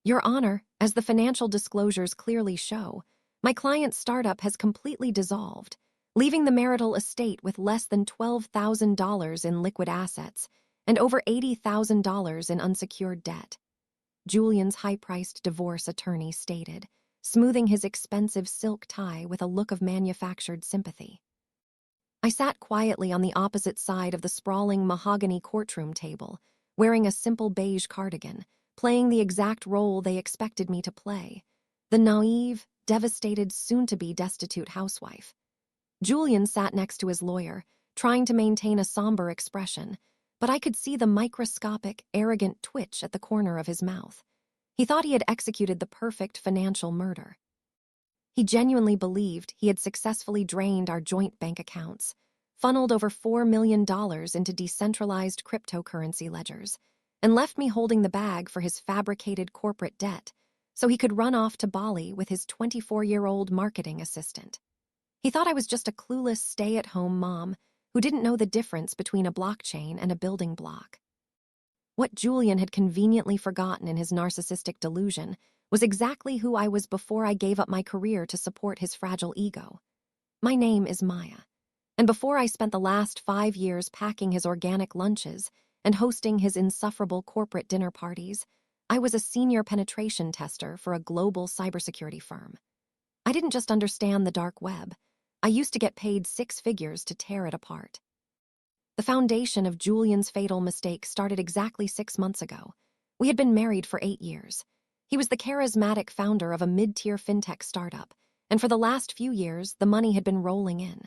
Your Honor, as the financial disclosures clearly show, my client's startup has completely dissolved, leaving the marital estate with less than $12,000 in liquid assets and over $80,000 in unsecured debt. Julian's high-priced divorce attorney stated, smoothing his expensive silk tie with a look of manufactured sympathy. I sat quietly on the opposite side of the sprawling mahogany courtroom table, wearing a simple beige cardigan, playing the exact role they expected me to play, the naive, devastated, soon-to-be destitute housewife. Julian sat next to his lawyer, trying to maintain a somber expression, but I could see the microscopic, arrogant twitch at the corner of his mouth. He thought he had executed the perfect financial murder. He genuinely believed he had successfully drained our joint bank accounts, funneled over $4 million into decentralized cryptocurrency ledgers, and left me holding the bag for his fabricated corporate debt so he could run off to Bali with his 24-year-old marketing assistant. He thought I was just a clueless stay-at-home mom who didn't know the difference between a blockchain and a building block. What Julian had conveniently forgotten in his narcissistic delusion was exactly who I was before I gave up my career to support his fragile ego. My name is Maya, and before I spent the last 5 years packing his organic lunches and hosting his insufferable corporate dinner parties, I was a senior penetration tester for a global cybersecurity firm. I didn't just understand the dark web. I used to get paid 6 figures to tear it apart. The foundation of Julian's fatal mistake started exactly 6 months ago. We had been married for 8 years. He was the charismatic founder of a mid-tier fintech startup, and for the last few years, the money had been rolling in.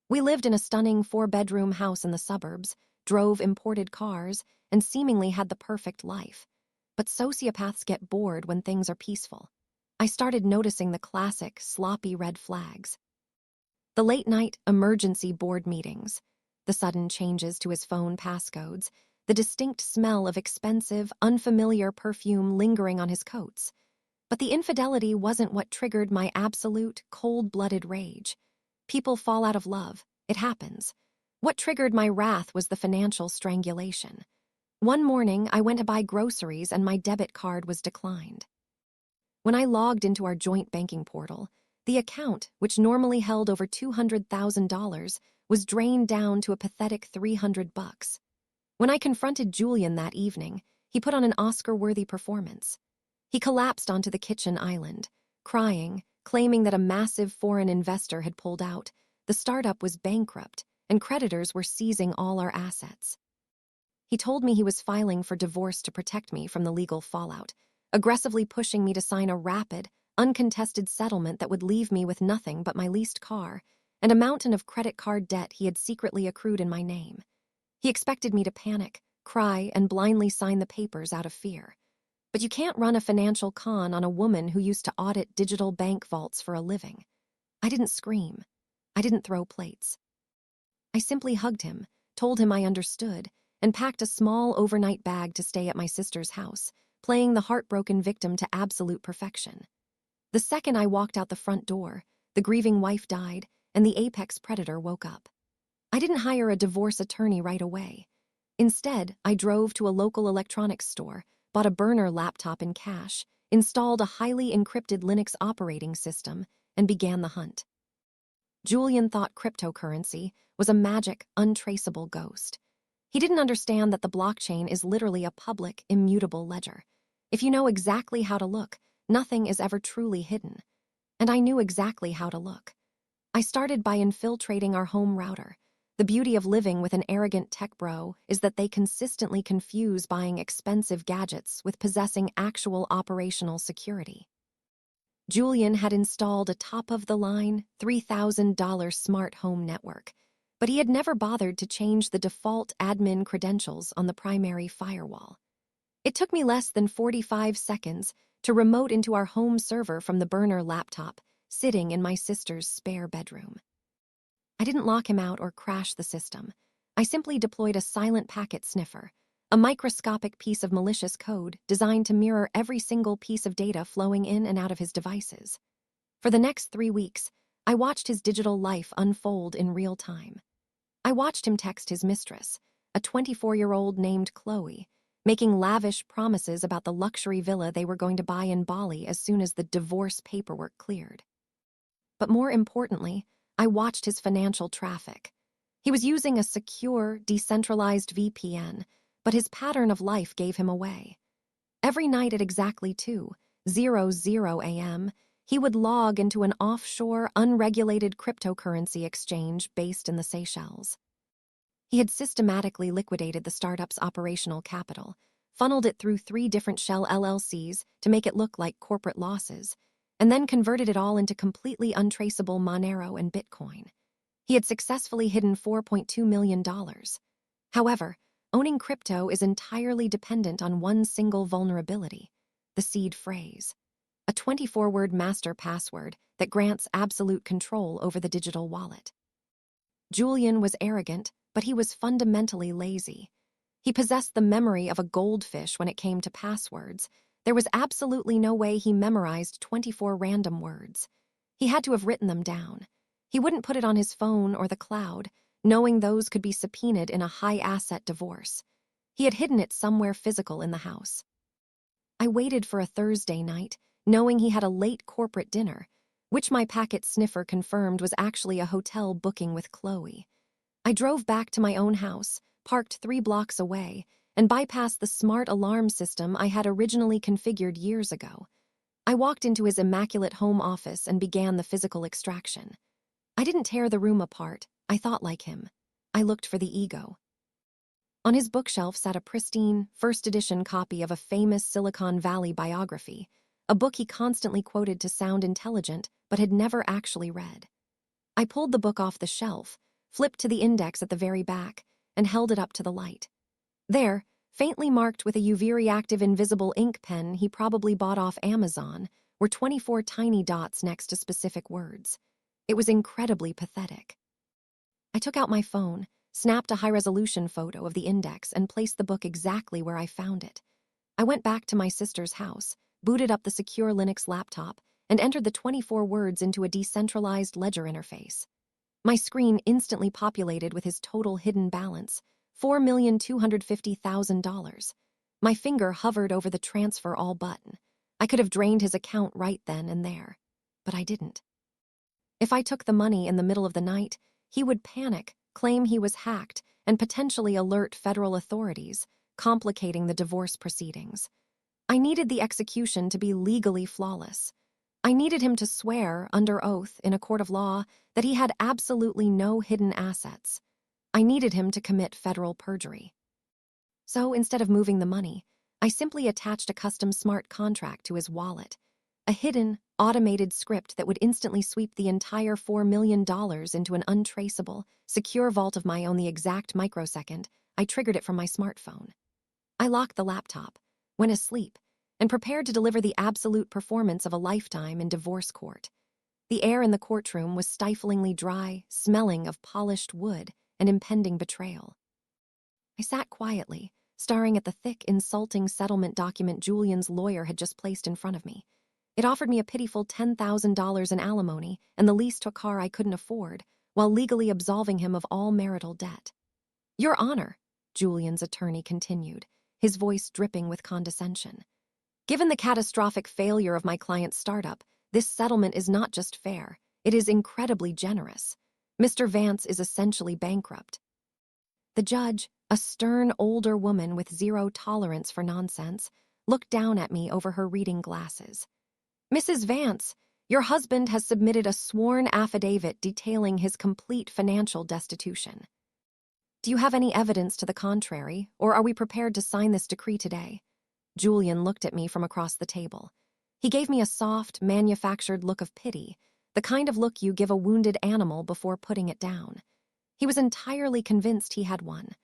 We lived in a stunning 4-bedroom house in the suburbs, drove imported cars, and seemingly had the perfect life. But sociopaths get bored when things are peaceful. I started noticing the classic, sloppy red flags. The late-night emergency board meetings, the sudden changes to his phone passcodes, the distinct smell of expensive, unfamiliar perfume lingering on his coats. But the infidelity wasn't what triggered my absolute, cold-blooded rage. People fall out of love. It happens. What triggered my wrath was the financial strangulation. One morning, I went to buy groceries and my debit card was declined. When I logged into our joint banking portal, the account, which normally held over $200,000, was drained down to a pathetic $300. When I confronted Julian that evening, he put on an Oscar-worthy performance. He collapsed onto the kitchen island, crying, claiming that a massive foreign investor had pulled out, the startup was bankrupt, and creditors were seizing all our assets. He told me he was filing for divorce to protect me from the legal fallout, aggressively pushing me to sign a rapid, uncontested settlement that would leave me with nothing but my leased car and a mountain of credit card debt he had secretly accrued in my name. He expected me to panic, cry, and blindly sign the papers out of fear. But you can't run a financial con on a woman who used to audit digital bank vaults for a living. I didn't scream. I didn't throw plates. I simply hugged him, told him I understood, and packed a small overnight bag to stay at my sister's house, playing the heartbroken victim to absolute perfection. The second I walked out the front door, the grieving wife died, and the apex predator woke up. I didn't hire a divorce attorney right away. Instead, I drove to a local electronics store, bought a burner laptop in cash, installed a highly encrypted Linux operating system, and began the hunt. Julian thought cryptocurrency was a magic, untraceable ghost. He didn't understand that the blockchain is literally a public, immutable ledger. If you know exactly how to look, nothing is ever truly hidden. And I knew exactly how to look. I started by infiltrating our home router. The beauty of living with an arrogant tech bro is that they consistently confuse buying expensive gadgets with possessing actual operational security. Julian had installed a top-of-the-line, $3,000 smart home network, but he had never bothered to change the default admin credentials on the primary firewall. It took me less than 45 seconds to remote into our home server from the burner laptop, sitting in my sister's spare bedroom. I didn't lock him out or crash the system. I simply deployed a silent packet sniffer, a microscopic piece of malicious code designed to mirror every single piece of data flowing in and out of his devices. For the next 3 weeks, I watched his digital life unfold in real time. I watched him text his mistress, a 24-year-old named Chloe, making lavish promises about the luxury villa they were going to buy in Bali as soon as the divorce paperwork cleared. But more importantly, I watched his financial traffic. He was using a secure, decentralized VPN, but his pattern of life gave him away. Every night at exactly 2:00 a.m., he would log into an offshore, unregulated cryptocurrency exchange based in the Seychelles. He had systematically liquidated the startup's operational capital, funneled it through 3 different shell LLCs to make it look like corporate losses, and then converted it all into completely untraceable Monero and Bitcoin. He had successfully hidden $4.2 million. However, owning crypto is entirely dependent on one single vulnerability: the seed phrase, a 24-word master password that grants absolute control over the digital wallet. Julian was arrogant, but he was fundamentally lazy. He possessed the memory of a goldfish when it came to passwords. There was absolutely no way he memorized 24 random words. He had to have written them down. He wouldn't put it on his phone or the cloud, knowing those could be subpoenaed in a high-asset divorce. He had hidden it somewhere physical in the house. I waited for a Thursday night, knowing he had a late corporate dinner, which my packet sniffer confirmed was actually a hotel booking with Chloe. I drove back to my own house, parked 3 blocks away, and bypassed the smart alarm system I had originally configured years ago. I walked into his immaculate home office and began the physical extraction. I didn't tear the room apart. I thought like him. I looked for the ego. On his bookshelf sat a pristine, first-edition copy of a famous Silicon Valley biography, a book he constantly quoted to sound intelligent but had never actually read. I pulled the book off the shelf, flipped to the index at the very back, and held it up to the light. There, faintly marked with a UV-reactive invisible ink pen he probably bought off Amazon, were 24 tiny dots next to specific words. It was incredibly pathetic. I took out my phone, snapped a high-resolution photo of the index, and placed the book exactly where I found it. I went back to my sister's house, booted up the secure Linux laptop, and entered the 24 words into a decentralized ledger interface. My screen instantly populated with his total hidden balance, $4,250,000. My finger hovered over the transfer all button. I could have drained his account right then and there, but I didn't. If I took the money in the middle of the night, he would panic, claim he was hacked, and potentially alert federal authorities, complicating the divorce proceedings. I needed the execution to be legally flawless. I needed him to swear, under oath, in a court of law, that he had absolutely no hidden assets. I needed him to commit federal perjury. So instead of moving the money, I simply attached a custom smart contract to his wallet, a hidden, automated script that would instantly sweep the entire $4 million into an untraceable, secure vault of my own the exact microsecond I triggered it from my smartphone. I locked the laptop, went asleep, and prepared to deliver the absolute performance of a lifetime in divorce court. The air in the courtroom was stiflingly dry, smelling of polished wood and impending betrayal. I sat quietly, staring at the thick, insulting settlement document Julian's lawyer had just placed in front of me. It offered me a pitiful $10,000 in alimony and the lease to a car I couldn't afford, while legally absolving him of all marital debt. "Your Honor," Julian's attorney continued, his voice dripping with condescension. "Given the catastrophic failure of my client's startup, this settlement is not just fair, it is incredibly generous. Mr. Vance is essentially bankrupt." The judge, a stern older woman with zero tolerance for nonsense, looked down at me over her reading glasses. "Mrs. Vance, your husband has submitted a sworn affidavit detailing his complete financial destitution. Do you have any evidence to the contrary, or are we prepared to sign this decree today?" Julian looked at me from across the table. He gave me a soft, manufactured look of pity, the kind of look you give a wounded animal before putting it down. He was entirely convinced he had won.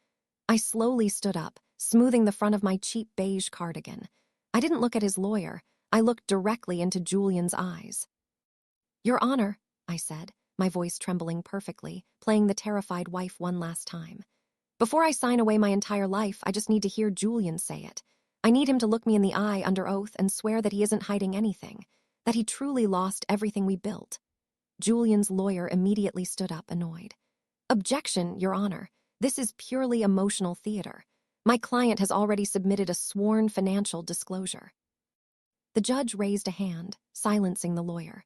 I slowly stood up, smoothing the front of my cheap beige cardigan. I didn't look at his lawyer. I looked directly into Julian's eyes. "Your Honor," I said, my voice trembling perfectly, playing the terrified wife one last time. "Before I sign away my entire life, I just need to hear Julian say it. I need him to look me in the eye under oath and swear that he isn't hiding anything, that he truly lost everything we built." Julian's lawyer immediately stood up, annoyed. "Objection, Your Honor. This is purely emotional theater. My client has already submitted a sworn financial disclosure. The judge raised a hand, silencing the lawyer.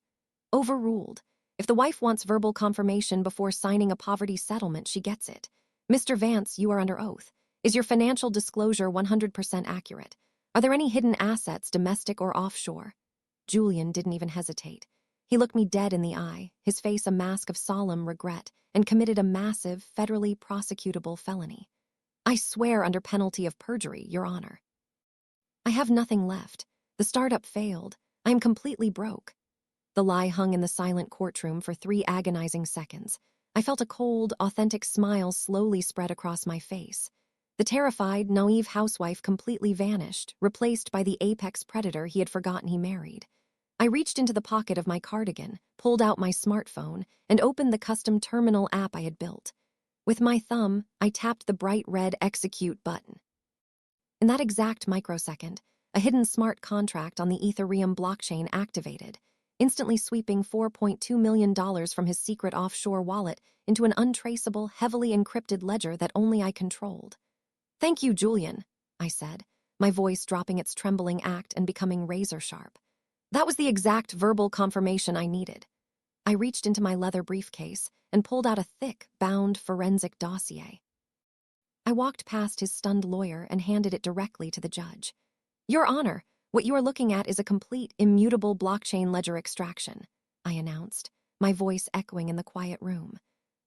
Overruled. If the wife wants verbal confirmation before signing a poverty settlement, she gets it. Mr. Vance, you are under oath. Is your financial disclosure 100% accurate? Are there any hidden assets, domestic or offshore? Julian didn't even hesitate. He looked me dead in the eye, his face a mask of solemn regret, and committed a massive, federally prosecutable felony. I swear under penalty of perjury, Your Honor. I have nothing left. The startup failed. I am completely broke. The lie hung in the silent courtroom for 3 agonizing seconds. I felt a cold, authentic smile slowly spread across my face. The terrified, naive housewife completely vanished, replaced by the apex predator he had forgotten he married. I reached into the pocket of my cardigan, pulled out my smartphone, and opened the custom terminal app I had built. With my thumb, I tapped the bright red execute button. In that exact microsecond, a hidden smart contract on the Ethereum blockchain activated, instantly sweeping $4.2 million from his secret offshore wallet into an untraceable, heavily encrypted ledger that only I controlled. "Thank you, Julian," I said, my voice dropping its trembling act and becoming razor-sharp. That was the exact verbal confirmation I needed. I reached into my leather briefcase and pulled out a thick, bound forensic dossier. I walked past his stunned lawyer and handed it directly to the judge. "Your Honor, what you are looking at is a complete, immutable blockchain ledger extraction," I announced, my voice echoing in the quiet room.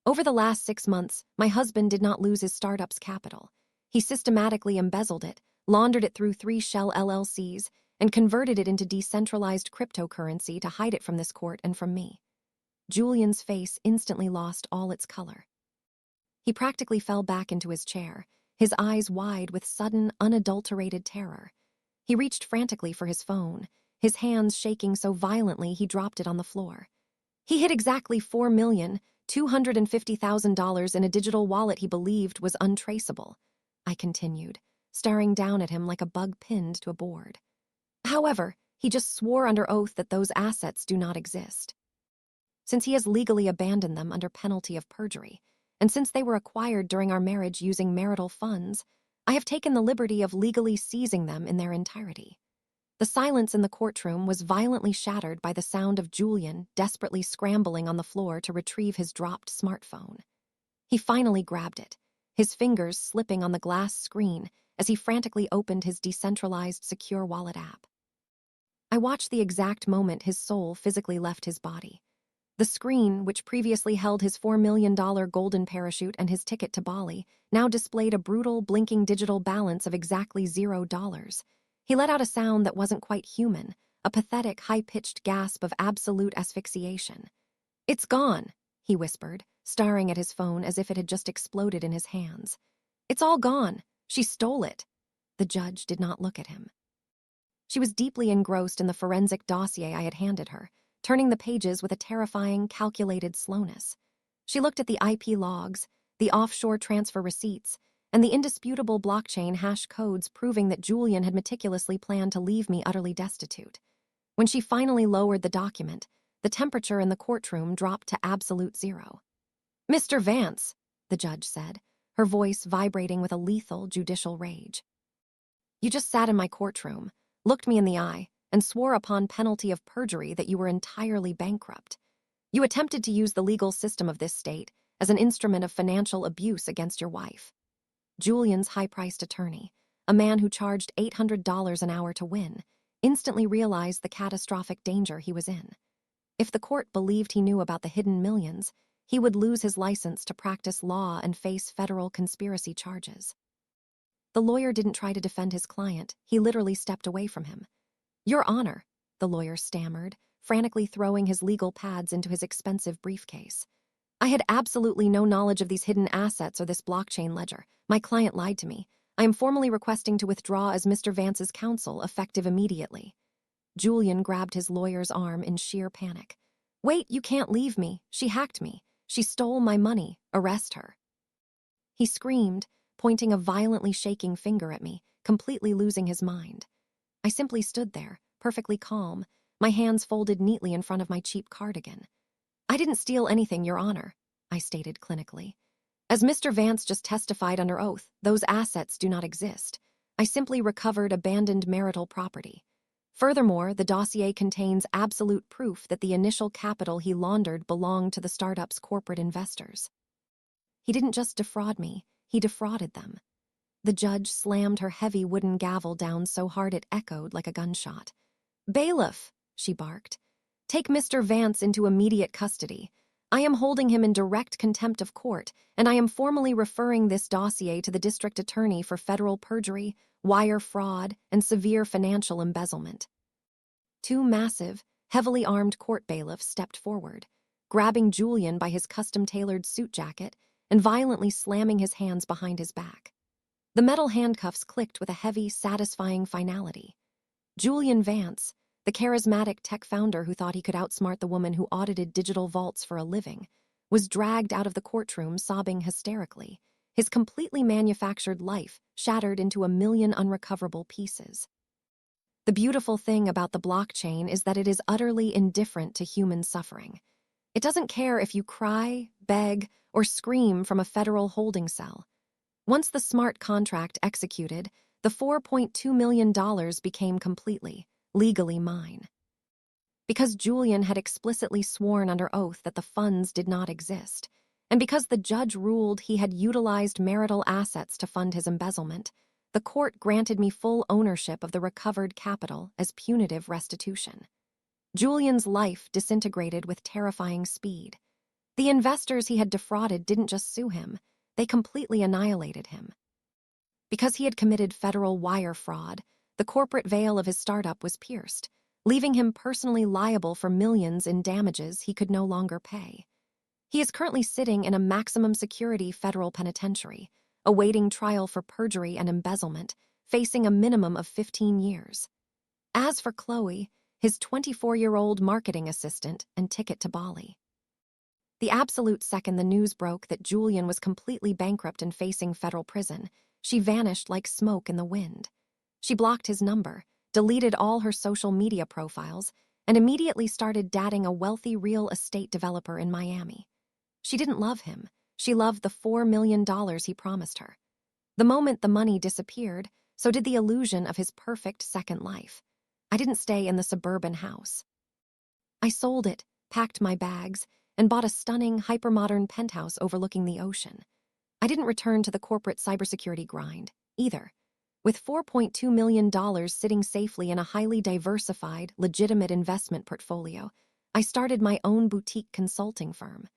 "Over the last 6 months, my husband did not lose his startup's capital. He systematically embezzled it, laundered it through 3 shell LLCs, and converted it into decentralized cryptocurrency to hide it from this court and from me." Julian's face instantly lost all its color. He practically fell back into his chair, his eyes wide with sudden, unadulterated terror. He reached frantically for his phone, his hands shaking so violently he dropped it on the floor. He hid exactly $4,250,000 in a digital wallet he believed was untraceable, I continued, staring down at him like a bug pinned to a board. However, he just swore under oath that those assets do not exist. Since he has legally abandoned them under penalty of perjury, and since they were acquired during our marriage using marital funds, I have taken the liberty of legally seizing them in their entirety. The silence in the courtroom was violently shattered by the sound of Julian desperately scrambling on the floor to retrieve his dropped smartphone. He finally grabbed it, his fingers slipping on the glass screen as he frantically opened his decentralized secure wallet app. I watched the exact moment his soul physically left his body. The screen, which previously held his $4 million golden parachute and his ticket to Bali, now displayed a brutal, blinking digital balance of exactly $0. He let out a sound that wasn't quite human, a pathetic, high-pitched gasp of absolute asphyxiation. "It's gone," he whispered, staring at his phone as if it had just exploded in his hands. "It's all gone. She stole it." The judge did not look at him. She was deeply engrossed in the forensic dossier I had handed her, turning the pages with a terrifying, calculated slowness. She looked at the IP logs, the offshore transfer receipts, and the indisputable blockchain hash codes proving that Julian had meticulously planned to leave me utterly destitute. When she finally lowered the document, the temperature in the courtroom dropped to absolute zero. "Mr. Vance," the judge said, her voice vibrating with a lethal judicial rage. "You just sat in my courtroom, looked me in the eye, and swore upon penalty of perjury that you were entirely bankrupt. You attempted to use the legal system of this state as an instrument of financial abuse against your wife." Julian's high-priced attorney, a man who charged $800 an hour to win, instantly realized the catastrophic danger he was in. If the court believed he knew about the hidden millions, he would lose his license to practice law and face federal conspiracy charges. The lawyer didn't try to defend his client, he literally stepped away from him. "Your Honor," the lawyer stammered, frantically throwing his legal pads into his expensive briefcase. "I had absolutely no knowledge of these hidden assets or this blockchain ledger. My client lied to me. I am formally requesting to withdraw as Mr. Vance's counsel, effective immediately." Julian grabbed his lawyer's arm in sheer panic. "Wait, you can't leave me. She hacked me. She stole my money. Arrest her." He screamed, pointing a violently shaking finger at me, completely losing his mind. I simply stood there, perfectly calm, my hands folded neatly in front of my cheap cardigan. "I didn't steal anything, Your Honor," I stated clinically. As Mr. Vance just testified under oath, those assets do not exist. I simply recovered abandoned marital property. Furthermore, the dossier contains absolute proof that the initial capital he laundered belonged to the startup's corporate investors. He didn't just defraud me, he defrauded them. The judge slammed her heavy wooden gavel down so hard it echoed like a gunshot. "Bailiff," she barked, "take Mr. Vance into immediate custody. I am holding him in direct contempt of court, and I am formally referring this dossier to the district attorney for federal perjury, wire fraud, and severe financial embezzlement." Two massive, heavily armed court bailiffs stepped forward, grabbing Julian by his custom-tailored suit jacket and violently slamming his hands behind his back. The metal handcuffs clicked with a heavy, satisfying finality. Julian Vance, the charismatic tech founder who thought he could outsmart the woman who audited digital vaults for a living, was dragged out of the courtroom sobbing hysterically, his completely manufactured life shattered into a million unrecoverable pieces. The beautiful thing about the blockchain is that it is utterly indifferent to human suffering. It doesn't care if you cry, beg, or scream from a federal holding cell. Once the smart contract executed, the $4.2 million became completely, legally mine. Because Julian had explicitly sworn under oath that the funds did not exist, and because the judge ruled he had utilized marital assets to fund his embezzlement, the court granted me full ownership of the recovered capital as punitive restitution. Julian's life disintegrated with terrifying speed. The investors he had defrauded didn't just sue him, they completely annihilated him. Because he had committed federal wire fraud, the corporate veil of his startup was pierced, leaving him personally liable for millions in damages he could no longer pay. He is currently sitting in a maximum security federal penitentiary, awaiting trial for perjury and embezzlement, facing a minimum of 15 years. As for Chloe, his 24-year-old marketing assistant and ticket to Bali. The absolute second the news broke that Julian was completely bankrupt and facing federal prison, she vanished like smoke in the wind. She blocked his number, deleted all her social media profiles, and immediately started dating a wealthy real estate developer in Miami. She didn't love him. She loved the $4 million he promised her. The moment the money disappeared, so did the illusion of his perfect second life. I didn't stay in the suburban house. I sold it, packed my bags, and bought a stunning, hypermodern penthouse overlooking the ocean. I didn't return to the corporate cybersecurity grind, either. With $4.2 million sitting safely in a highly diversified, legitimate investment portfolio, I started my own boutique consulting firm.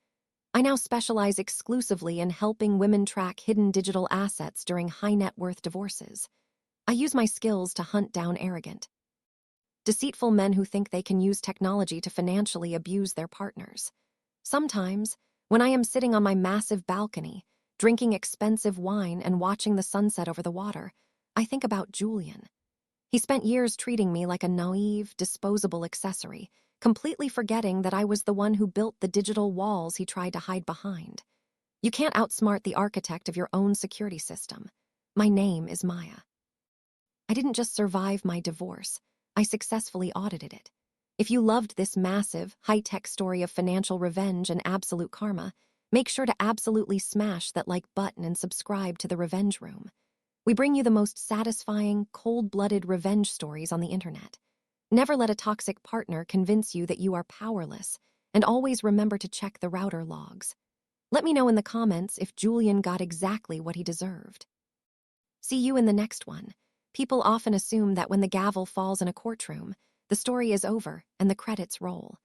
I now specialize exclusively in helping women track hidden digital assets during high-net-worth divorces. I use my skills to hunt down arrogant, deceitful men who think they can use technology to financially abuse their partners. Sometimes, when I am sitting on my massive balcony, drinking expensive wine and watching the sunset over the water, I think about Julian. He spent years treating me like a naive, disposable accessory, completely forgetting that I was the one who built the digital walls he tried to hide behind. You can't outsmart the architect of your own security system. My name is Maya. I didn't just survive my divorce, I successfully audited it. If you loved this massive, high-tech story of financial revenge and absolute karma, make sure to absolutely smash that like button and subscribe to the Revenge Room. We bring you the most satisfying, cold-blooded revenge stories on the internet. Never let a toxic partner convince you that you are powerless, and always remember to check the router logs. Let me know in the comments if Julian got exactly what he deserved. See you in the next one. People often assume that when the gavel falls in a courtroom, the story is over and the credits roll.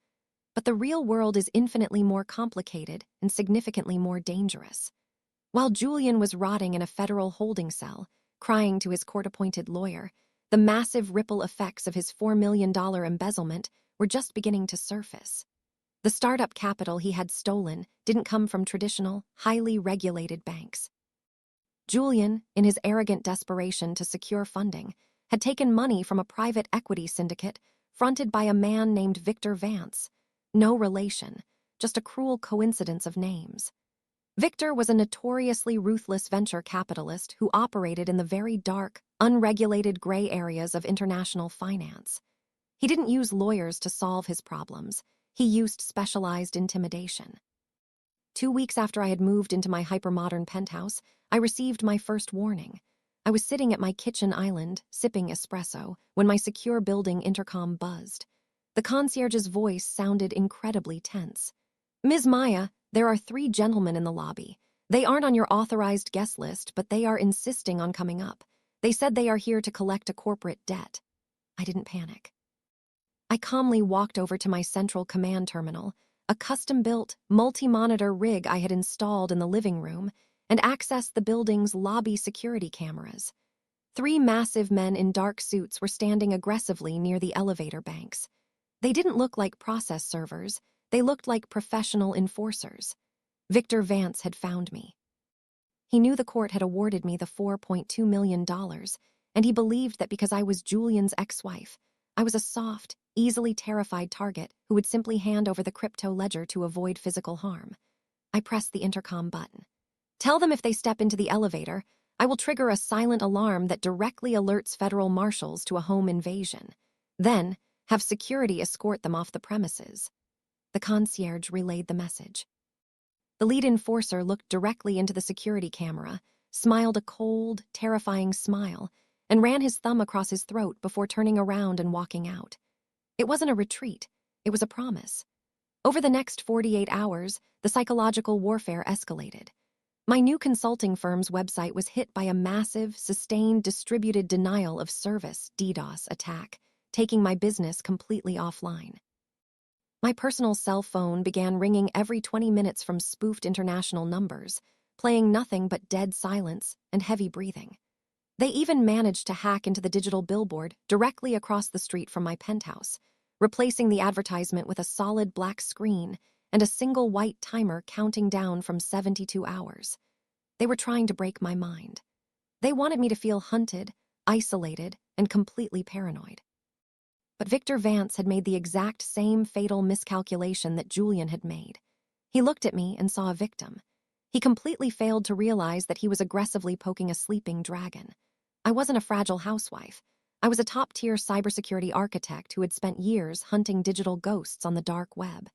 But the real world is infinitely more complicated and significantly more dangerous. While Julian was rotting in a federal holding cell, crying to his court-appointed lawyer, the massive ripple effects of his $4 million embezzlement were just beginning to surface. The startup capital he had stolen didn't come from traditional, highly regulated banks. Julian, in his arrogant desperation to secure funding, had taken money from a private equity syndicate fronted by a man named Victor Vance. No relation, just a cruel coincidence of names. Victor was a notoriously ruthless venture capitalist who operated in the very dark, unregulated gray areas of international finance. He didn't use lawyers to solve his problems. He used specialized intimidation. 2 weeks after I had moved into my hypermodern penthouse, I received my first warning. I was sitting at my kitchen island, sipping espresso, when my secure building intercom buzzed. The concierge's voice sounded incredibly tense. "Ms. Maya, there are 3 gentlemen in the lobby. They aren't on your authorized guest list, but they are insisting on coming up. They said they are here to collect a corporate debt." I didn't panic. I calmly walked over to my central command terminal, a custom-built, multi-monitor rig I had installed in the living room, and accessed the building's lobby security cameras. 3 massive men in dark suits were standing aggressively near the elevator banks. They didn't look like process servers, they looked like professional enforcers. Victor Vance had found me. He knew the court had awarded me the $4.2 million, and he believed that because I was Julian's ex-wife, I was a soft, easily terrified target who would simply hand over the crypto ledger to avoid physical harm. I pressed the intercom button. "Tell them if they step into the elevator, I will trigger a silent alarm that directly alerts federal marshals to a home invasion. Then, have security escort them off the premises." The concierge relayed the message. The lead enforcer looked directly into the security camera, smiled a cold, terrifying smile, and ran his thumb across his throat before turning around and walking out. It wasn't a retreat, it was a promise. Over the next 48 hours, the psychological warfare escalated. My new consulting firm's website was hit by a massive, sustained, distributed denial of service (DDoS) attack, taking my business completely offline. My personal cell phone began ringing every 20 minutes from spoofed international numbers, playing nothing but dead silence and heavy breathing. They even managed to hack into the digital billboard directly across the street from my penthouse, replacing the advertisement with a solid black screen and a single white timer counting down from 72 hours. They were trying to break my mind. They wanted me to feel hunted, isolated, and completely paranoid. But Victor Vance had made the exact same fatal miscalculation that Julian had made. He looked at me and saw a victim. He completely failed to realize that he was aggressively poking a sleeping dragon. I wasn't a fragile housewife. I was a top-tier cybersecurity architect who had spent years hunting digital ghosts on the dark web.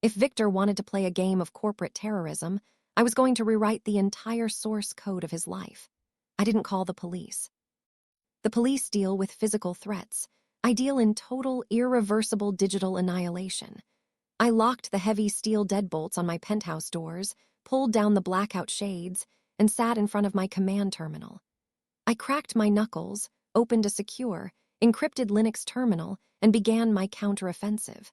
If Victor wanted to play a game of corporate terrorism, I was going to rewrite the entire source code of his life. I didn't call the police. The police deal with physical threats. I deal in total, irreversible digital annihilation. I locked the heavy steel deadbolts on my penthouse doors, pulled down the blackout shades, and sat in front of my command terminal. I cracked my knuckles, opened a secure, encrypted Linux terminal, and began my counteroffensive.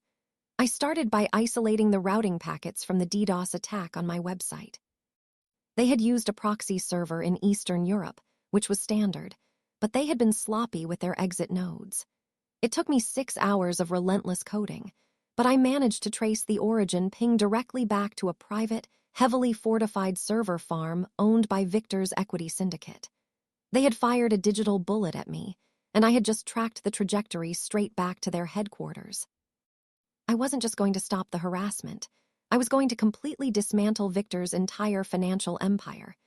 I started by isolating the routing packets from the DDoS attack on my website. They had used a proxy server in Eastern Europe, which was standard, but they had been sloppy with their exit nodes. It took me 6 hours of relentless coding, but I managed to trace the origin ping directly back to a private, heavily fortified server farm owned by Victor's equity syndicate. They had fired a digital bullet at me, and I had just tracked the trajectory straight back to their headquarters. I wasn't just going to stop the harassment. I was going to completely dismantle Victor's entire financial empire.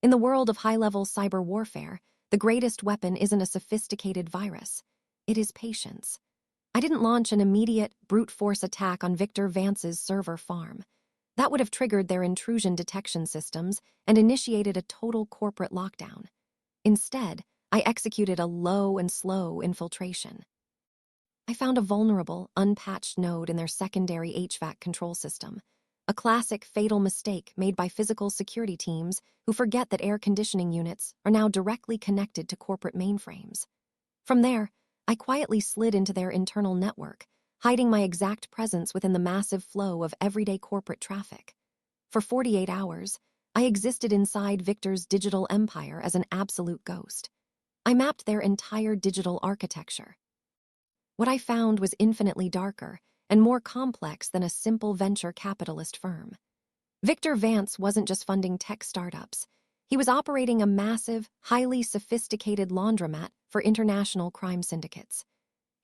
In the world of high-level cyber warfare, the greatest weapon isn't a sophisticated virus. It is patience. I didn't launch an immediate, brute force attack on Victor Vance's server farm. That would have triggered their intrusion detection systems and initiated a total corporate lockdown. Instead, I executed a low and slow infiltration. I found a vulnerable, unpatched node in their secondary HVAC control system, a classic fatal mistake made by physical security teams who forget that air conditioning units are now directly connected to corporate mainframes. From there, I quietly slid into their internal network, hiding my exact presence within the massive flow of everyday corporate traffic. For 48 hours, I existed inside Victor's digital empire as an absolute ghost. I mapped their entire digital architecture. What I found was infinitely darker and more complex than a simple venture capitalist firm. Victor Vance wasn't just funding tech startups. He was operating a massive, highly sophisticated laundromat for international crime syndicates.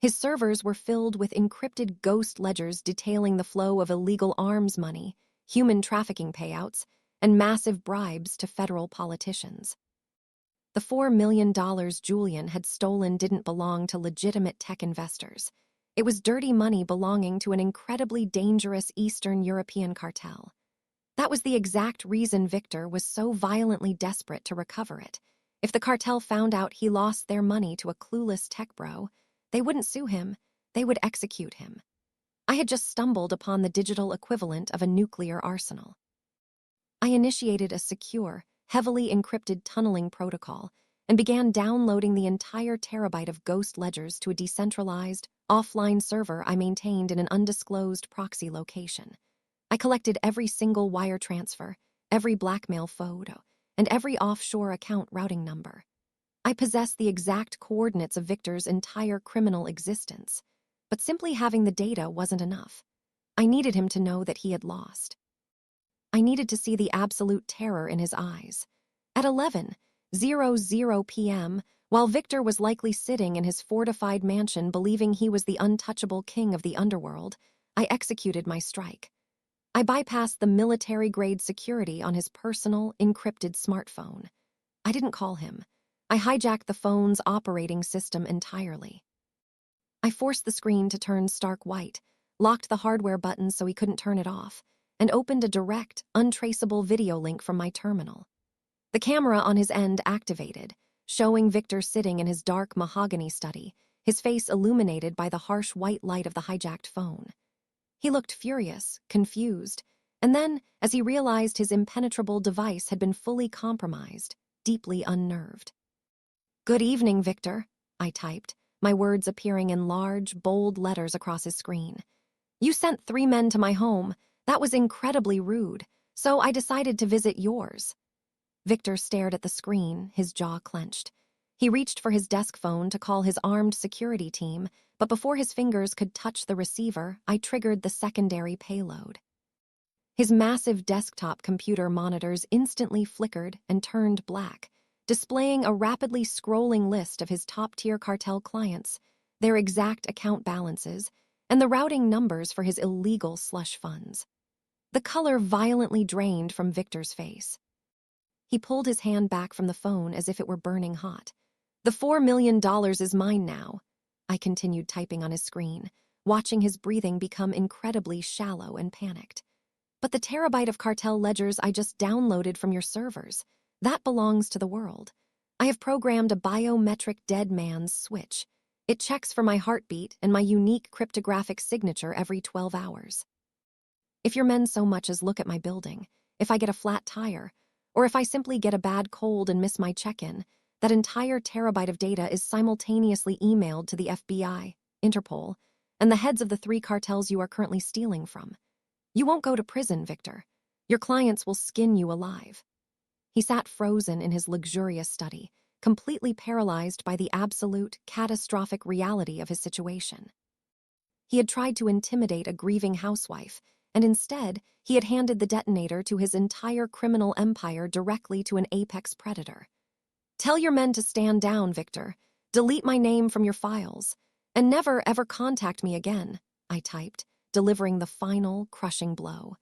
His servers were filled with encrypted ghost ledgers detailing the flow of illegal arms money, human trafficking payouts, and massive bribes to federal politicians. The $4 million Julian had stolen didn't belong to legitimate tech investors. It was dirty money belonging to an incredibly dangerous Eastern European cartel. That was the exact reason Victor was so violently desperate to recover it. If the cartel found out he lost their money to a clueless tech bro, they wouldn't sue him, they would execute him. I had just stumbled upon the digital equivalent of a nuclear arsenal. I initiated a secure, heavily encrypted tunneling protocol and began downloading the entire terabyte of ghost ledgers to a decentralized, offline server I maintained in an undisclosed proxy location. I collected every single wire transfer, every blackmail photo, and every offshore account routing number. I possessed the exact coordinates of Victor's entire criminal existence, but simply having the data wasn't enough. I needed him to know that he had lost. I needed to see the absolute terror in his eyes. At 11:00 p.m., while Victor was likely sitting in his fortified mansion believing he was the untouchable king of the underworld, I executed my strike. I bypassed the military-grade security on his personal, encrypted smartphone. I didn't call him. I hijacked the phone's operating system entirely. I forced the screen to turn stark white, locked the hardware button so he couldn't turn it off, and opened a direct, untraceable video link from my terminal. The camera on his end activated, showing Victor sitting in his dark mahogany study, his face illuminated by the harsh white light of the hijacked phone. He looked furious, confused, and then, as he realized his impenetrable device had been fully compromised, deeply unnerved. "Good evening, Victor," I typed, my words appearing in large, bold letters across his screen. "You sent 3 men to my home. That was incredibly rude, so I decided to visit yours." Victor stared at the screen, his jaw clenched. He reached for his desk phone to call his armed security team, but before his fingers could touch the receiver, I triggered the secondary payload. His massive desktop computer monitors instantly flickered and turned black, displaying a rapidly scrolling list of his top-tier cartel clients, their exact account balances, and the routing numbers for his illegal slush funds. The color violently drained from Victor's face. He pulled his hand back from the phone as if it were burning hot. "The $4 million is mine now," I continued typing on his screen, watching his breathing become incredibly shallow and panicked. "But the terabyte of cartel ledgers I just downloaded from your servers, that belongs to the world. I have programmed a biometric dead man's switch. It checks for my heartbeat and my unique cryptographic signature every 12 hours. If your men so much as look at my building, if I get a flat tire, or if I simply get a bad cold and miss my check-in, that entire terabyte of data is simultaneously emailed to the FBI, Interpol, and the heads of the 3 cartels you are currently stealing from. You won't go to prison, Victor. Your clients will skin you alive." He sat frozen in his luxurious study, completely paralyzed by the absolute, catastrophic reality of his situation. He had tried to intimidate a grieving housewife, and instead, he had handed the detonator to his entire criminal empire directly to an apex predator. "Tell your men to stand down, Victor. Delete my name from your files. And never, ever contact me again," I typed, delivering the final, crushing blow.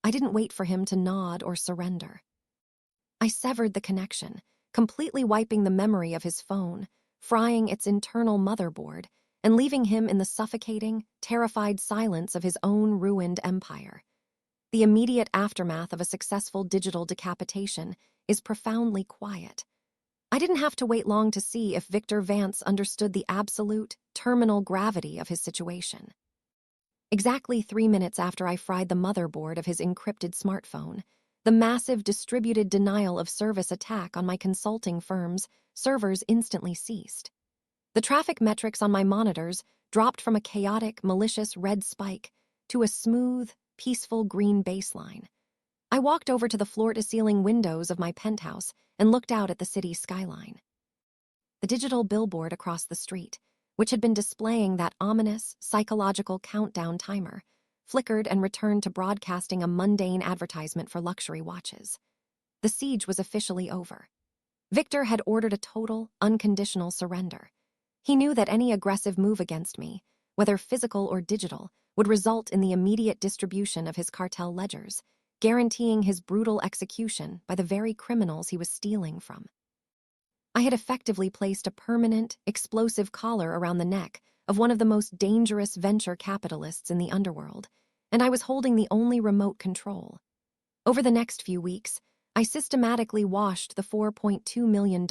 I didn't wait for him to nod or surrender. I severed the connection, completely wiping the memory of his phone, frying its internal motherboard, and leaving him in the suffocating, terrified silence of his own ruined empire. The immediate aftermath of a successful digital decapitation is profoundly quiet. I didn't have to wait long to see if Victor Vance understood the absolute, terminal gravity of his situation. Exactly 3 minutes after I fried the motherboard of his encrypted smartphone, the massive distributed denial of service attack on my consulting firm's servers instantly ceased. The traffic metrics on my monitors dropped from a chaotic, malicious red spike to a smooth, peaceful green baseline. I walked over to the floor-to-ceiling windows of my penthouse and looked out at the city skyline. The digital billboard across the street, which had been displaying that ominous, psychological countdown timer, flickered and returned to broadcasting a mundane advertisement for luxury watches. The siege was officially over. Victor had ordered a total, unconditional surrender. He knew that any aggressive move against me, whether physical or digital, would result in the immediate distribution of his cartel ledgers, guaranteeing his brutal execution by the very criminals he was stealing from. I had effectively placed a permanent, explosive collar around the neck of one of the most dangerous venture capitalists in the underworld, and I was holding the only remote control. Over the next few weeks, I systematically washed the $4.2 million.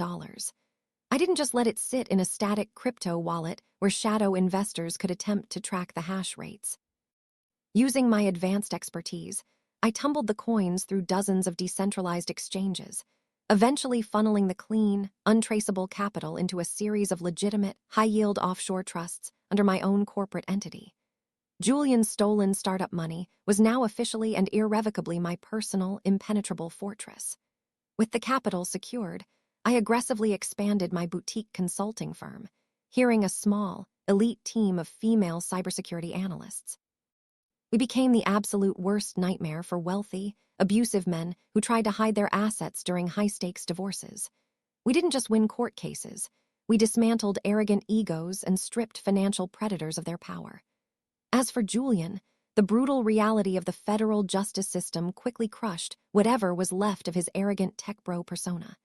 I didn't just let it sit in a static crypto wallet where shadow investors could attempt to track the hash rates. Using my advanced expertise, I tumbled the coins through dozens of decentralized exchanges, eventually funneling the clean, untraceable capital into a series of legitimate, high-yield offshore trusts under my own corporate entity. Julian's stolen startup money was now officially and irrevocably my personal, impenetrable fortress. With the capital secured, I aggressively expanded my boutique consulting firm, hiring a small, elite team of female cybersecurity analysts. We became the absolute worst nightmare for wealthy, abusive men who tried to hide their assets during high-stakes divorces. We didn't just win court cases, we dismantled arrogant egos and stripped financial predators of their power. As for Julian, the brutal reality of the federal justice system quickly crushed whatever was left of his arrogant tech bro persona.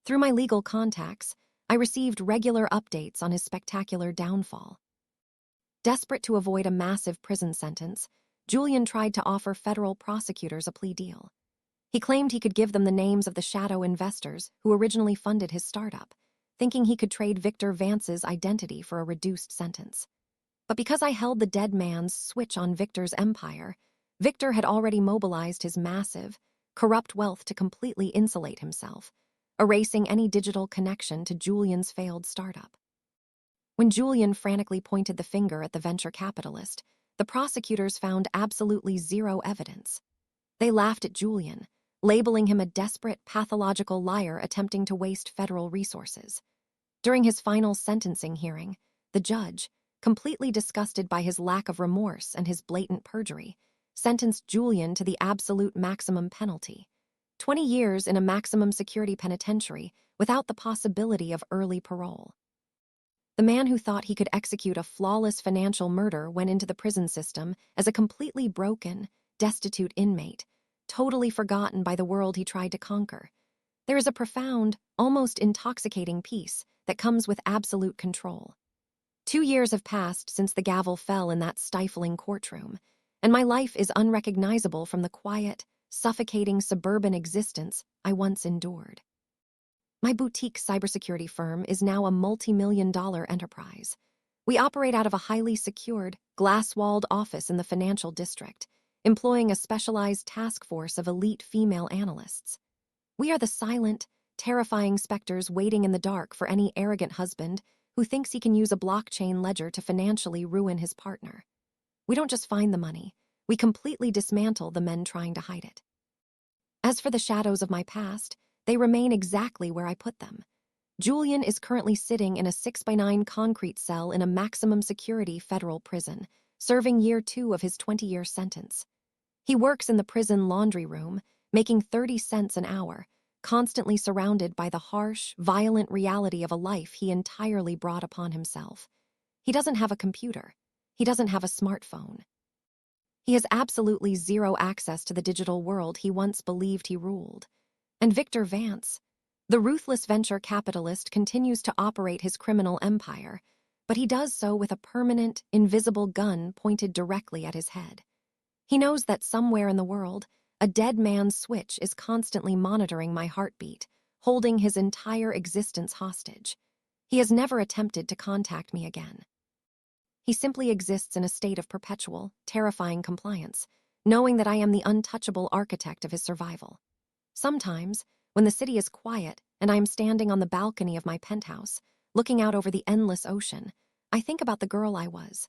Through my legal contacts, I received regular updates on his spectacular downfall. Desperate to avoid a massive prison sentence, Julian tried to offer federal prosecutors a plea deal. He claimed he could give them the names of the shadow investors who originally funded his startup, thinking he could trade Victor Vance's identity for a reduced sentence. But because I held the dead man's switch on Victor's empire, Victor had already mobilized his massive, corrupt wealth to completely insulate himself, erasing any digital connection to Julian's failed startup. When Julian frantically pointed the finger at the venture capitalist, the prosecutors found absolutely zero evidence. They laughed at Julian, labeling him a desperate, pathological liar attempting to waste federal resources. During his final sentencing hearing, the judge, completely disgusted by his lack of remorse and his blatant perjury, sentenced Julian to the absolute maximum penalty: 20 years in a maximum security penitentiary without the possibility of early parole. The man who thought he could execute a flawless financial murder went into the prison system as a completely broken, destitute inmate, totally forgotten by the world he tried to conquer. There is a profound, almost intoxicating peace that comes with absolute control. 2 years have passed since the gavel fell in that stifling courtroom, and my life is unrecognizable from the quiet, suffocating suburban existence I once endured. My boutique cybersecurity firm is now a multi-million-dollar enterprise. We operate out of a highly secured, glass-walled office in the financial district, employing a specialized task force of elite female analysts. We are the silent, terrifying specters waiting in the dark for any arrogant husband who thinks he can use a blockchain ledger to financially ruin his partner. We don't just find the money, we completely dismantle the men trying to hide it. As for the shadows of my past, they remain exactly where I put them. Julian is currently sitting in a 6x9 concrete cell in a maximum security federal prison, serving year 2 of his 20-year sentence. He works in the prison laundry room, making 30 cents an hour, constantly surrounded by the harsh, violent reality of a life he entirely brought upon himself. He doesn't have a computer. He doesn't have a smartphone. He has absolutely zero access to the digital world he once believed he ruled. And Victor Vance, the ruthless venture capitalist, continues to operate his criminal empire, but he does so with a permanent, invisible gun pointed directly at his head. He knows that somewhere in the world, a dead man's switch is constantly monitoring my heartbeat, holding his entire existence hostage. He has never attempted to contact me again. He simply exists in a state of perpetual, terrifying compliance, knowing that I am the untouchable architect of his survival. Sometimes, when the city is quiet and I am standing on the balcony of my penthouse, looking out over the endless ocean, I think about the girl I was.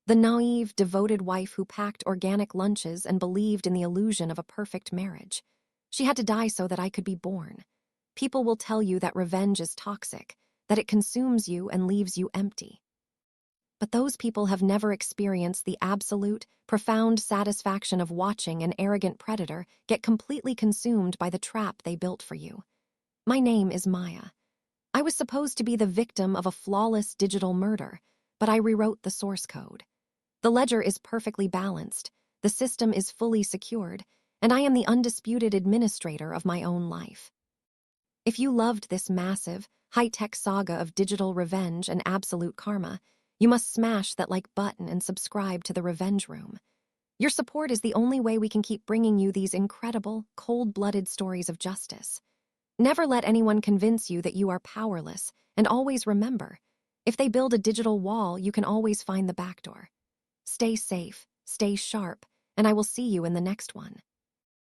The naive, devoted wife who packed organic lunches and believed in the illusion of a perfect marriage. She had to die so that I could be born. People will tell you that revenge is toxic, that it consumes you and leaves you empty. But those people have never experienced the absolute, profound satisfaction of watching an arrogant predator get completely consumed by the trap they built for you. My name is Maya. I was supposed to be the victim of a flawless digital murder, but I rewrote the source code. The ledger is perfectly balanced, the system is fully secured, and I am the undisputed administrator of my own life. If you loved this massive, high-tech saga of digital revenge and absolute karma, you must smash that like button and subscribe to the Revenge Room. Your support is the only way we can keep bringing you these incredible, cold-blooded stories of justice. Never let anyone convince you that you are powerless, and always remember, if they build a digital wall, you can always find the back door. Stay safe, stay sharp, and I will see you in the next one.